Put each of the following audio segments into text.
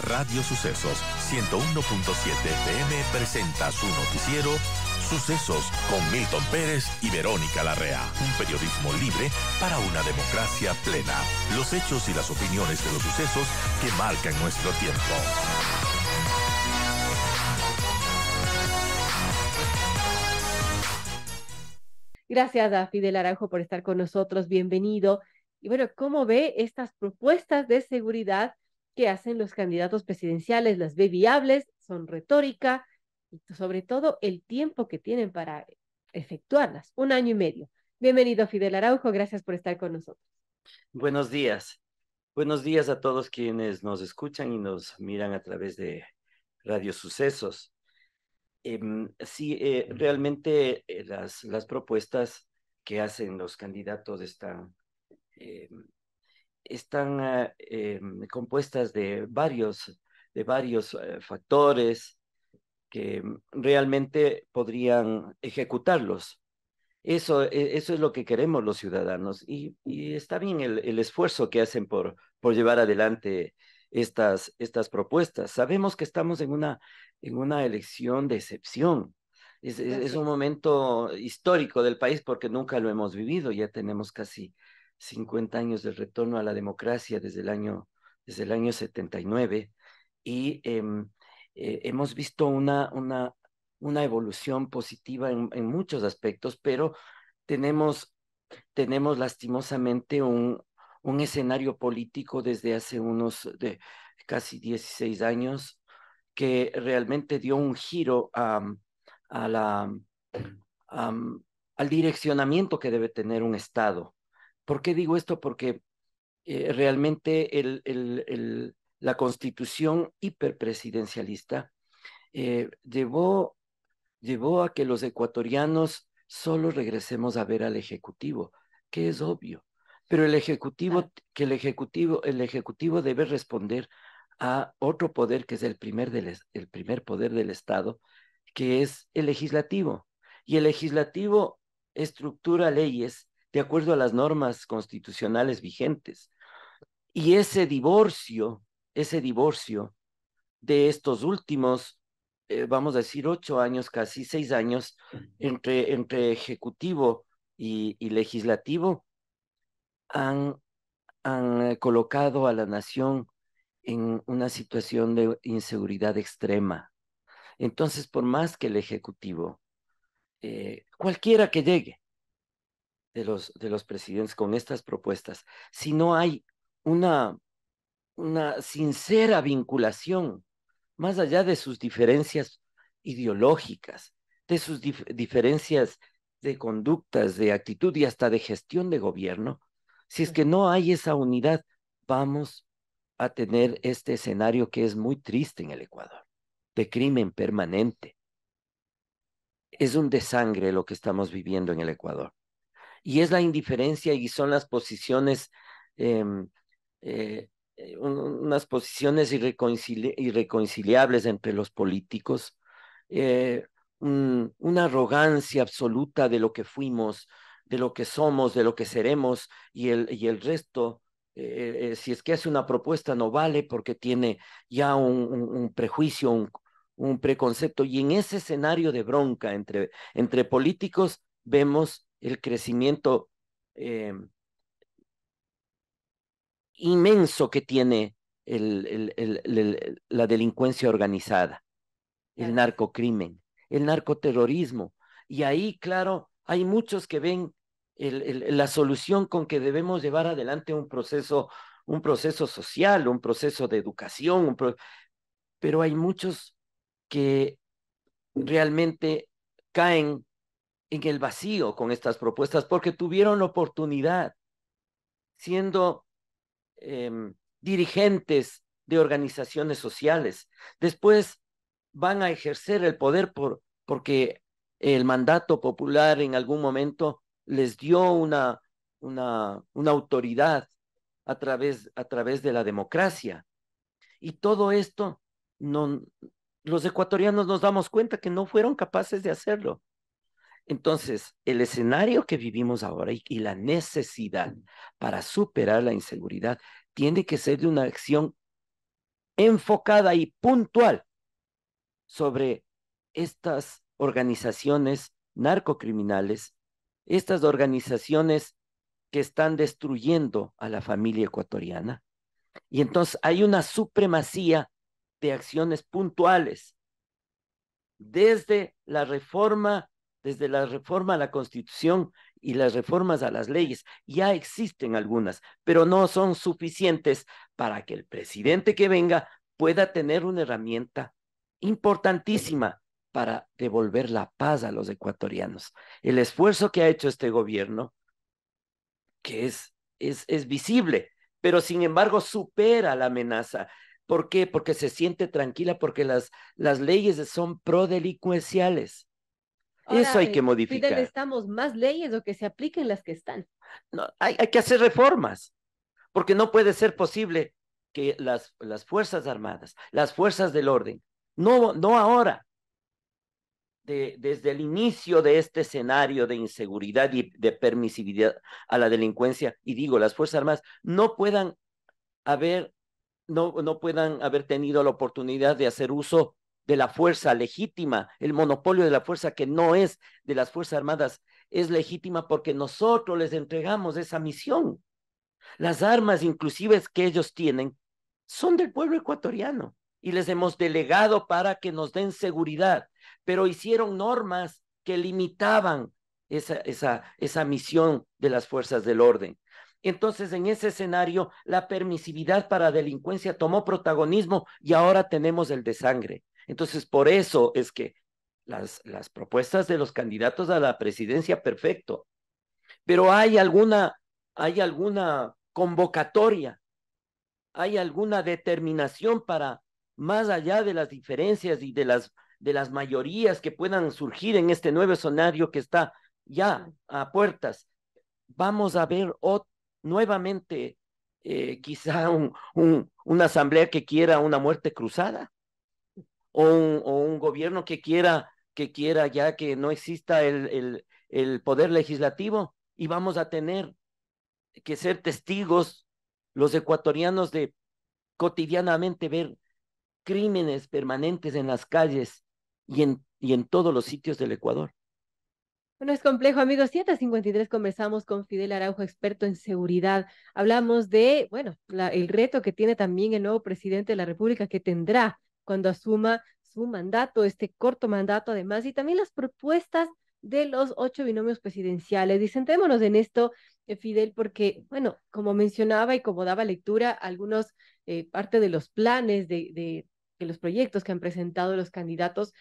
Radio Sucesos 101.7 FM presenta su noticiero Sucesos con Milton Pérez y Verónica Larrea. Un periodismo libre para una democracia plena. Los hechos y las opiniones de los sucesos que marcan nuestro tiempo. Gracias a Fidel Araujo por estar con nosotros, bienvenido. Y bueno, ¿cómo ve estas propuestas de seguridad que hacen los candidatos presidenciales? ¿Las ve viables? ¿Son retórica? Y sobre todo el tiempo que tienen para efectuarlas, 1 año y medio. Bienvenido, Fidel Araujo, gracias por estar con nosotros. Buenos días. Buenos días a todos quienes nos escuchan y nos miran a través de Radio Sucesos. Realmente las propuestas que hacen los candidatos están compuestas de varios factores que realmente podrían ejecutarlos. Eso es lo que queremos los ciudadanos y está bien el esfuerzo que hacen por llevar adelante estas propuestas. Sabemos que estamos en una elección de excepción. Es un momento histórico del país porque nunca lo hemos vivido. Ya tenemos casi 50 años del retorno a la democracia desde el año 79 y hemos visto una evolución positiva en muchos aspectos, pero tenemos, tenemos lastimosamente un escenario político desde hace casi 16 años que realmente dio un giro a a- al direccionamiento que debe tener un Estado. ¿Por qué digo esto? Porque realmente la constitución hiperpresidencialista llevó a que los ecuatorianos solo regresemos a ver al Ejecutivo, que es obvio, pero el Ejecutivo debe responder a otro poder que es el primer poder del Estado, que es el Legislativo. Y el Legislativo estructura leyes de acuerdo a las normas constitucionales vigentes. Y ese divorcio de estos últimos, vamos a decir, 8 años, casi 6 años, entre ejecutivo y legislativo, han, han colocado a la nación en una situación de inseguridad extrema. Entonces, por más que el ejecutivo, cualquiera que llegue de los presidentes con estas propuestas, si no hay una, una sincera vinculación más allá de sus diferencias ideológicas, de sus diferencias de conductas, de actitud y hasta de gestión de gobierno, si es que no hay esa unidad, vamos a tener este escenario que es muy triste en el Ecuador, de crimen permanente. Es un desangre lo que estamos viviendo en el Ecuador. Y es la indiferencia y son las posiciones eh, eh, unas posiciones irreconciliables entre los políticos, una arrogancia absoluta de lo que fuimos, de lo que somos, de lo que seremos, y el resto, si es que hace una propuesta, no vale porque tiene ya un prejuicio, un preconcepto, y en ese escenario de bronca entre políticos vemos el crecimiento inmenso que tiene la delincuencia organizada, el narcocrimen, el narcoterrorismo. Y ahí, claro, hay muchos que ven la solución con que debemos llevar adelante un proceso social, un proceso de educación, pero hay muchos que realmente caen en el vacío con estas propuestas porque tuvieron la oportunidad siendo dirigentes de organizaciones sociales. Después van a ejercer el poder porque el mandato popular en algún momento les dio una autoridad a través de la democracia. Y todo esto, no, los ecuatorianos nos damos cuenta que no fueron capaces de hacerlo. Entonces, el escenario que vivimos ahora y la necesidad para superar la inseguridad tiene que ser de una acción enfocada y puntual sobre estas organizaciones narcocriminales, estas organizaciones que están destruyendo a la familia ecuatoriana. Y entonces hay una supremacía de acciones puntuales desde la reforma, desde la reforma a la Constitución y las reformas a las leyes. Ya existen algunas, pero no son suficientes para que el presidente que venga pueda tener una herramienta importantísima para devolver la paz a los ecuatorianos. El esfuerzo que ha hecho este gobierno, que es visible, pero sin embargo supera la amenaza. ¿Por qué? Porque se siente tranquila, porque las leyes son prodelincuenciales. Eso Ahora, hay que Fidel, modificar. ¿necesitamos más leyes o que se apliquen las que están? No, hay que hacer reformas, porque no puede ser posible que las Fuerzas Armadas, las fuerzas del orden, no ahora, desde el inicio de este escenario de inseguridad y de permisividad a la delincuencia, y digo, las Fuerzas Armadas haber, no puedan haber tenido la oportunidad de hacer uso de la fuerza legítima, el monopolio de la fuerza que no es de las Fuerzas Armadas, es legítima porque nosotros les entregamos esa misión. Las armas inclusive que ellos tienen son del pueblo ecuatoriano y les hemos delegado para que nos den seguridad, pero hicieron normas que limitaban esa misión de las fuerzas del orden. Entonces, en ese escenario, la permisividad para delincuencia tomó protagonismo y ahora tenemos el de sangre. Entonces, por eso es que las propuestas de los candidatos a la presidencia, perfecto, pero hay alguna convocatoria, hay alguna determinación para, más allá de las diferencias y de las mayorías que puedan surgir en este nuevo escenario que está ya a puertas, vamos a ver nuevamente quizá una asamblea que quiera una muerte cruzada o un gobierno que quiera ya que no exista el poder legislativo y vamos a tener que ser testigos los ecuatorianos de cotidianamente ver crímenes permanentes en las calles y en todos los sitios del Ecuador. Bueno, es complejo, amigos. 7:53 conversamos con Fidel Araujo, experto en seguridad. Hablamos de, bueno, el reto que tiene también el nuevo presidente de la República que tendrá cuando asuma su mandato, este corto mandato además, y también las propuestas de los 8 binomios presidenciales. Y centrémonos en esto, Fidel, porque, bueno, como mencionaba y como daba lectura, algunos, parte de los planes de los proyectos que han presentado los candidatos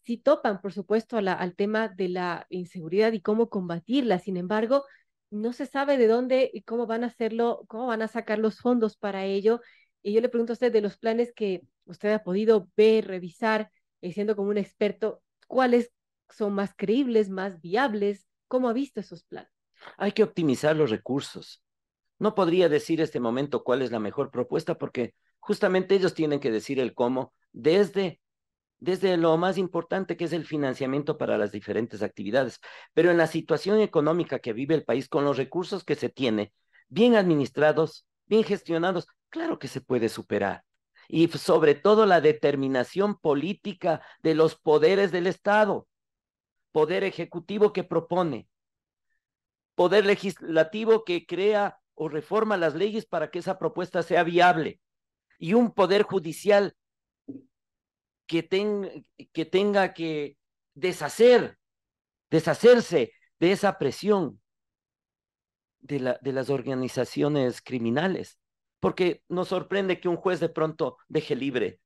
sí topan, por supuesto, al tema de la inseguridad y cómo combatirla. Sin embargo, no se sabe de dónde y cómo van a hacerlo, cómo van a sacar los fondos para ello. Y yo le pregunto a usted de los planes que usted ha podido ver, revisar, siendo como un experto, ¿cuáles son más creíbles, más viables? ¿Cómo ha visto esos planes? Hay que optimizar los recursos. No podría decir este momento cuál es la mejor propuesta porque justamente ellos tienen que decir el cómo desde lo más importante que es el financiamiento para las diferentes actividades. Pero en la situación económica que vive el país, con los recursos que se tiene, bien administrados, bien gestionados, claro que se puede superar. Y sobre todo la determinación política de los poderes del Estado, poder ejecutivo que propone, poder legislativo que crea o reforma las leyes para que esa propuesta sea viable, y un poder judicial que, que tenga que deshacerse de esa presión de las organizaciones criminales, porque nos sorprende que un juez de pronto deje libre,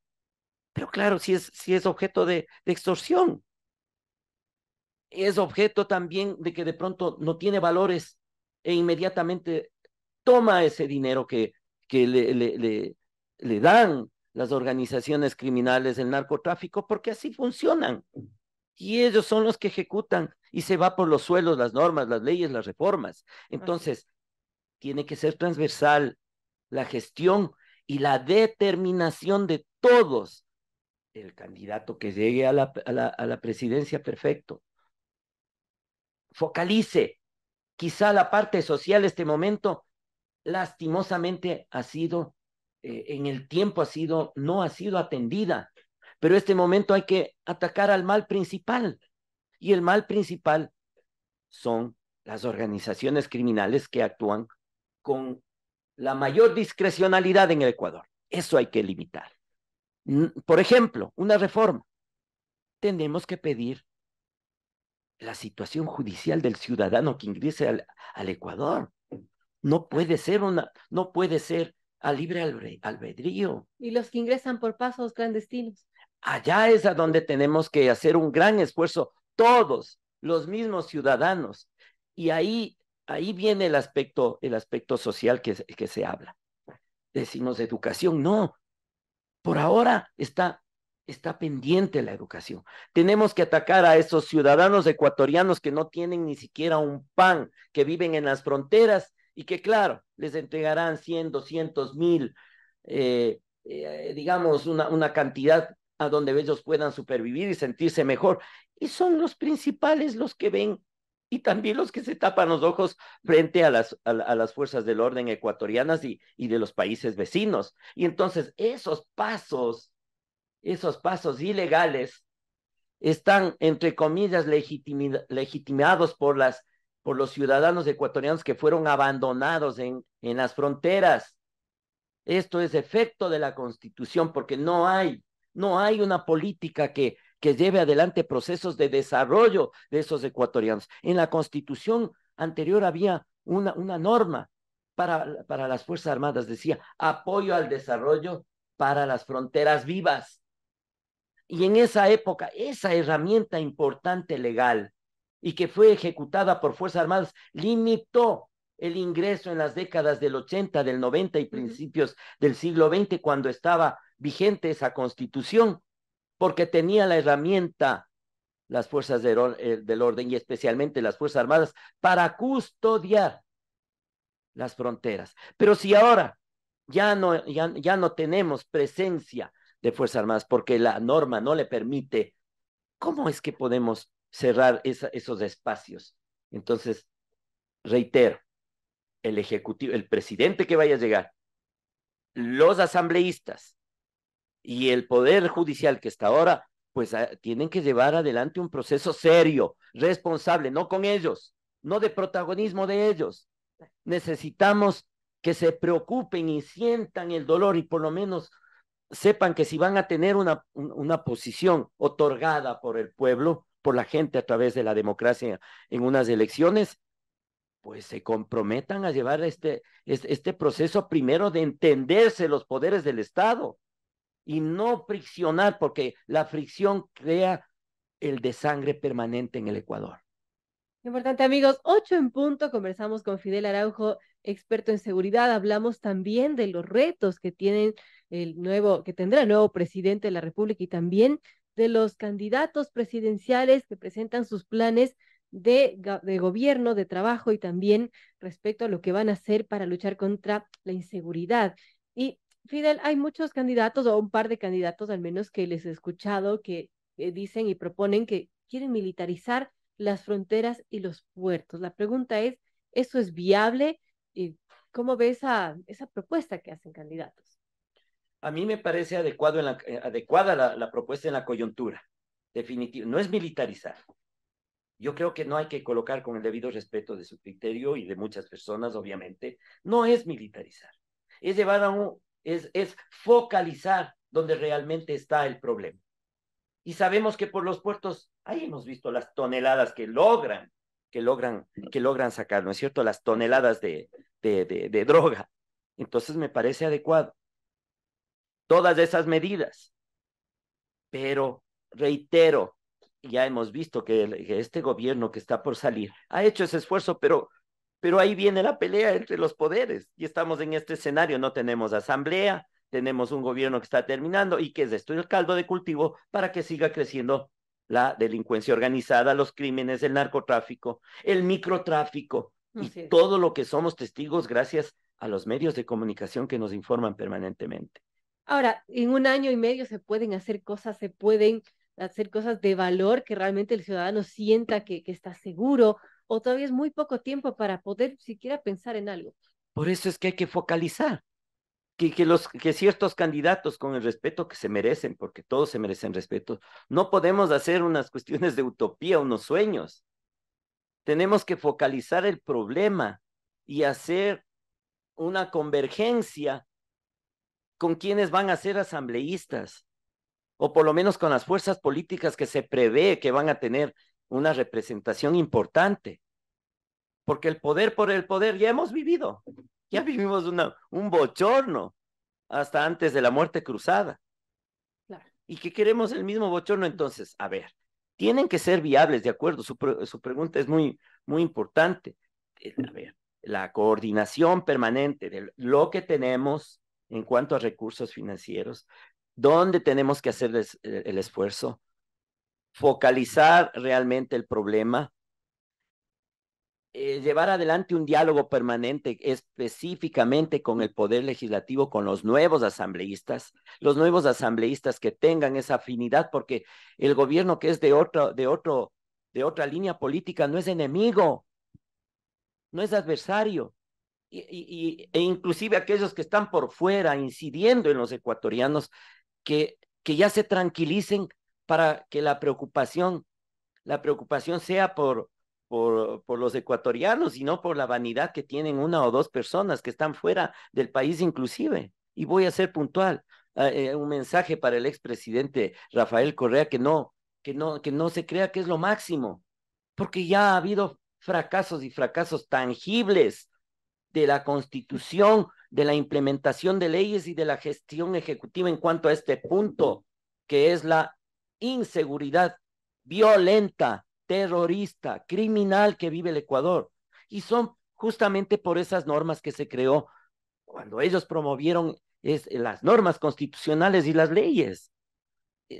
pero claro, si es objeto de extorsión, es objeto también de que de pronto no tiene valores e inmediatamente toma ese dinero que le dan las organizaciones criminales del narcotráfico, porque así funcionan. Y ellos son los que ejecutan y se va por los suelos las normas, las leyes, las reformas. Así es. Entonces, tiene que ser transversal la gestión y la determinación de todos. El candidato que llegue a la presidencia, perfecto. Focalice. Quizá la parte social este momento lastimosamente ha sido en el tiempo no ha sido atendida. Pero en este momento hay que atacar al mal principal. Y el mal principal son las organizaciones criminales que actúan con la mayor discrecionalidad en el Ecuador. Eso hay que limitar. Por ejemplo, una reforma. Tenemos que pedir la situación judicial del ciudadano que ingrese al Ecuador. No puede ser a libre albedrío. Y los que ingresan por pasos clandestinos. Allá es a donde tenemos que hacer un gran esfuerzo, todos los mismos ciudadanos. Y ahí viene el aspecto social que se habla. Decimos educación, no. Por ahora está pendiente la educación. Tenemos que atacar a esos ciudadanos ecuatorianos que no tienen ni siquiera un pan, que viven en las fronteras y que, claro, les entregarán 100, 200 mil, digamos, una cantidad a donde ellos puedan supervivir y sentirse mejor. Y son los principales los que ven y también los que se tapan los ojos frente a las fuerzas del orden ecuatorianas y de los países vecinos. Y entonces esos pasos ilegales están, entre comillas, legitimados por los ciudadanos ecuatorianos que fueron abandonados en las fronteras. Esto es efecto de la Constitución porque no hay una política que lleve adelante procesos de desarrollo de esos ecuatorianos. En la Constitución anterior había una norma para las Fuerzas Armadas, decía apoyo al desarrollo para las fronteras vivas. Y en esa época, esa herramienta importante legal y que fue ejecutada por Fuerzas Armadas limitó el ingreso en las décadas del 80, del 90 y principios del siglo XX, cuando estaba vigente esa constitución, porque tenía la herramienta las fuerzas del orden y especialmente las Fuerzas Armadas para custodiar las fronteras. Pero si ahora ya no tenemos presencia de Fuerzas Armadas porque la norma no le permite, ¿cómo es que podemos cerrar esos espacios? Entonces, reitero, el ejecutivo, el presidente que vaya a llegar, los asambleístas y el poder judicial que está ahora, pues tienen que llevar adelante un proceso serio, responsable, no con ellos, no de protagonismo de ellos. Necesitamos que se preocupen y sientan el dolor y por lo menos sepan que si van a tener una posición otorgada por el pueblo, por la gente a través de la democracia en unas elecciones, pues se comprometan a llevar este proceso primero de entenderse los poderes del Estado y no friccionar, porque la fricción crea el desangre permanente en el Ecuador. Importante, amigos, 8 en punto, conversamos con Fidel Araujo, experto en seguridad, hablamos también de los retos que que tendrá el nuevo presidente de la República y también de los candidatos presidenciales que presentan sus planes de gobierno, de trabajo y también respecto a lo que van a hacer para luchar contra la inseguridad. Y Fidel, hay muchos candidatos o un par de candidatos al menos que les he escuchado que dicen y proponen que quieren militarizar las fronteras y los puertos. La pregunta es, ¿eso es viable? ¿Y cómo ve esa propuesta que hacen candidatos? A mí me parece adecuada la propuesta en la coyuntura. Definitivo, no es militarizar. Yo creo que no hay que colocar con el debido respeto de su criterio y de muchas personas, obviamente, no es militarizar. Es llevar es focalizar donde realmente está el problema. Y sabemos que por los puertos, ahí hemos visto las toneladas que logran sacar, ¿no es cierto? Las toneladas de droga. Entonces me parece adecuado todas esas medidas. Pero reitero, ya hemos visto que este gobierno que está por salir ha hecho ese esfuerzo, pero ahí viene la pelea entre los poderes y estamos en este escenario, no tenemos asamblea, tenemos un gobierno que está terminando y que es esto el caldo de cultivo para que siga creciendo la delincuencia organizada, los crímenes, el narcotráfico, el microtráfico y todo lo que somos testigos gracias a los medios de comunicación que nos informan permanentemente. Ahora, en un año y medio se pueden hacer cosas de valor que realmente el ciudadano sienta que está seguro, o todavía es muy poco tiempo para poder siquiera pensar en algo. Por eso es que hay que focalizar. que ciertos candidatos, con el respeto que se merecen, porque todos se merecen respeto, no podemos hacer unas cuestiones de utopía, unos sueños. Tenemos que focalizar el problema y hacer una convergencia con quienes van a ser asambleístas, o por lo menos con las fuerzas políticas que se prevé que van a tener una representación importante. Porque el poder por el poder ya hemos vivido, ya vivimos un bochorno hasta antes de la muerte cruzada. Claro. Y que queremos el mismo bochorno, entonces, a ver, tienen que ser viables, de acuerdo, su pregunta es muy, muy importante. A ver, la coordinación permanente de lo que tenemos en cuanto a recursos financieros, dónde tenemos que hacer el esfuerzo, focalizar realmente el problema, llevar adelante un diálogo permanente específicamente con el Poder Legislativo, con los nuevos asambleístas que tengan esa afinidad, porque el gobierno que es de otra línea política no es enemigo, no es adversario. E inclusive aquellos que están por fuera incidiendo en los ecuatorianos, que ya se tranquilicen para que la preocupación sea por los ecuatorianos y no por la vanidad que tienen una o dos personas que están fuera del país inclusive. Y voy a ser puntual. Un mensaje para el expresidente Rafael Correa que no se crea que es lo máximo, porque ya ha habido fracasos y fracasos tangibles de la Constitución, de la implementación de leyes y de la gestión ejecutiva en cuanto a este punto, que es la inseguridad violenta, terrorista, criminal que vive el Ecuador. Y son justamente por esas normas que se creó cuando ellos promovieron las normas constitucionales y las leyes.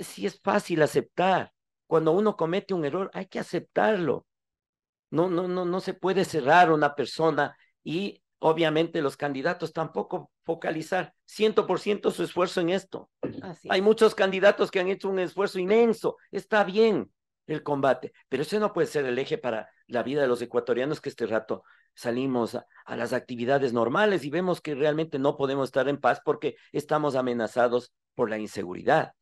Sí es fácil aceptar. Cuando uno comete un error, hay que aceptarlo. No se puede cerrar una persona y obviamente los candidatos tampoco focalizar 100% su esfuerzo en esto. Así Hay es. muchos candidatos que han hecho un esfuerzo inmenso. Está bien el combate, pero ese no puede ser el eje para la vida de los ecuatorianos que este rato salimos a las actividades normales y vemos que realmente no podemos estar en paz porque estamos amenazados por la inseguridad.